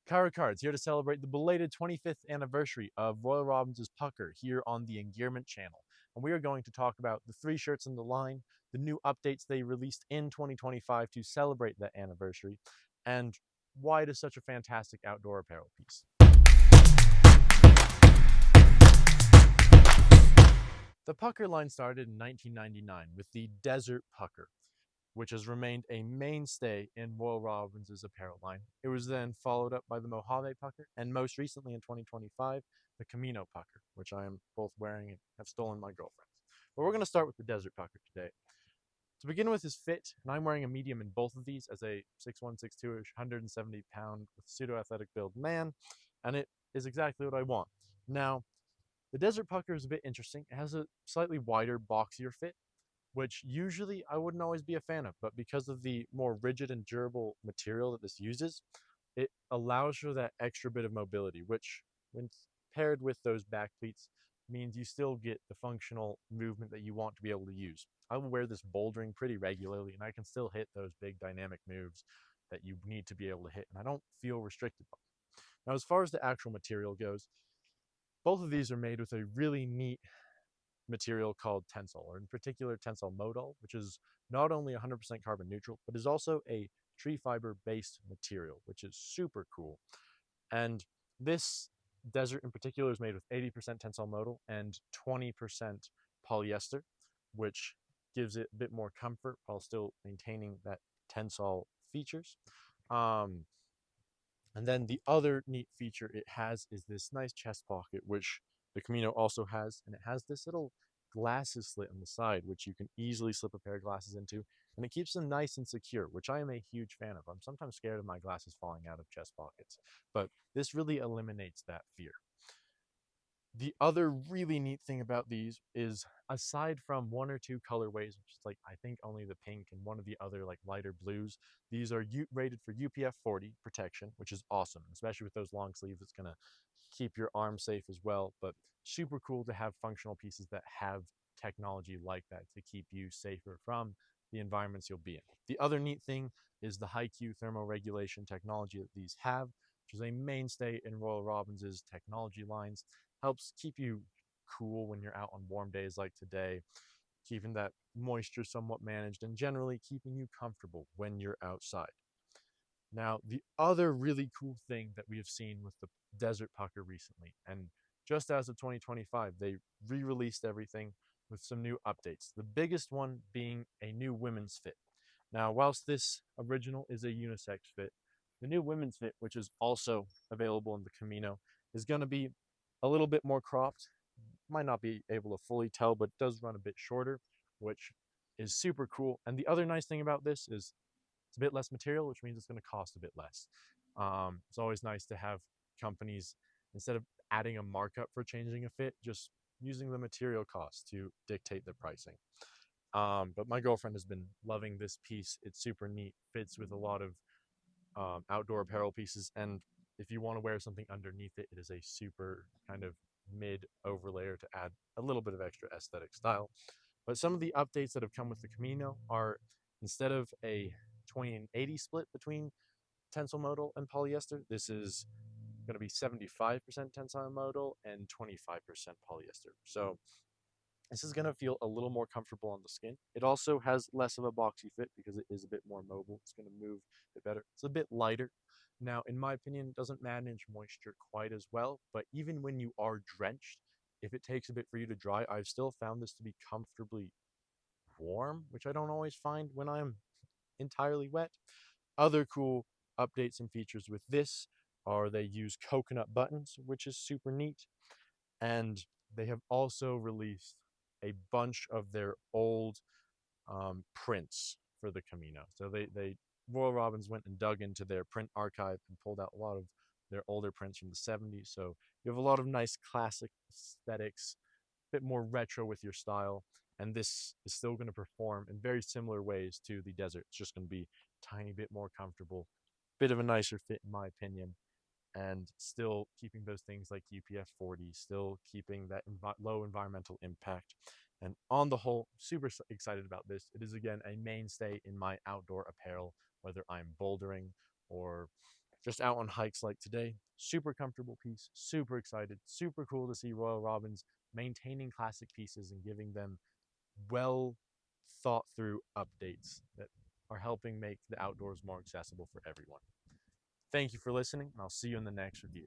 Cara Cards here to celebrate the belated 25th anniversary of Royal Robbins' Pucker here on the Engearment channel. And we are going to talk about the three shirts in the line, the new updates they released in 2025 to celebrate that anniversary, and why it is such a fantastic outdoor apparel piece. The Pucker line started in 1999 with the Desert Pucker, which has remained a mainstay in Royal Robbins' apparel line. It was then followed up by the Mojave Pucker, and most recently in 2025, the Camino Pucker, which I am both wearing and have stolen my girlfriend's. But we're going to start with the Desert Pucker today. To begin with is fit, and I'm wearing a medium in both of these as a 6'1", 6'2", 170-pound with pseudo-athletic build man, and it is exactly what I want. Now, the Desert Pucker is a bit interesting. It has a slightly wider, boxier fit, which usually I wouldn't always be a fan of, but because of the more rigid and durable material that this uses, it allows for that extra bit of mobility, which, when paired with those back pleats, means you still get the functional movement that you want to be able to use. I will wear this bouldering pretty regularly, and I can still hit those big dynamic moves that you need to be able to hit, and I don't feel restricted by them. Now, as far as the actual material goes, both of these are made with a really neat material called Tensol, or in particular Tensol Modal, which is not only 100% carbon neutral, but is also a tree fiber based material, which is super cool. And this desert in particular is made with 80% Tensol Modal and 20% polyester, which gives it a bit more comfort while still maintaining that Tensol features. Um, and then the other neat feature it has is this nice chest pocket, which the Camino also has, and it has this little glasses slit on the side, which you can easily slip a pair of glasses into, and it keeps them nice and secure, which I am a huge fan of. I'm sometimes scared of my glasses falling out of chest pockets, but this really eliminates that fear. The other really neat thing about these is, aside from one or two colorways, which is like I think only the pink and one of the other like lighter blues, these are rated for UPF 40 protection, which is awesome, especially with those long sleeves. It's gonna keep your arm safe as well. But super cool to have functional pieces that have technology like that to keep you safer from the environments you'll be in. The other neat thing is the high Q thermoregulation technology that these have, which is a mainstay in Royal Robbins' technology lines. Helps keep you cool when you're out on warm days like today, keeping that moisture somewhat managed, and generally keeping you comfortable when you're outside. Now, the other really cool thing that we have seen with the Desert Pucker recently, and just as of 2025, they re-released everything with some new updates. The biggest one being a new women's fit. Now, whilst this original is a unisex fit, the new women's fit, which is also available in the Camino, is going to be a little bit more cropped. Might not be able to fully tell, but does run a bit shorter, which is super cool. And the other nice thing about this is it's a bit less material, which means it's going to cost a bit less. It's always nice to have companies, instead of adding a markup for changing a fit, just using the material cost to dictate the pricing. But my girlfriend has been loving this piece. It's super neat, fits with a lot of outdoor apparel pieces, and if you want to wear something underneath it, it is a super kind of mid overlayer to add a little bit of extra aesthetic style. But some of the updates that have come with the Camino are, instead of a 20 and 80 split between tensile modal and polyester, this is going to be 75% tensile modal and 25% polyester. So this is going to feel a little more comfortable on the skin. It also has less of a boxy fit because it is a bit more mobile. It's going to move a bit better. It's a bit lighter. Now, in my opinion, it doesn't manage moisture quite as well, but even when you are drenched, if it takes a bit for you to dry, I've still found this to be comfortably warm, which I don't always find when I'm entirely wet. Other cool updates and features with this are they use coconut buttons, which is super neat. And they have also released a bunch of their old prints for the Camino. So they Royal Robbins went and dug into their print archive and pulled out a lot of their older prints from the 70s. So you have a lot of nice classic aesthetics, a bit more retro with your style. And this is still going to perform in very similar ways to the desert. It's just going to be a tiny bit more comfortable, bit of a nicer fit in my opinion, and still keeping those things like UPF 40, still keeping that low environmental impact. And on the whole, super excited about this. It is, again, a mainstay in my outdoor apparel, whether I'm bouldering or just out on hikes like today. Super comfortable piece, super excited, super cool to see Royal Robbins maintaining classic pieces and giving them well thought through updates that are helping make the outdoors more accessible for everyone. Thank you for listening, and I'll see you in the next review.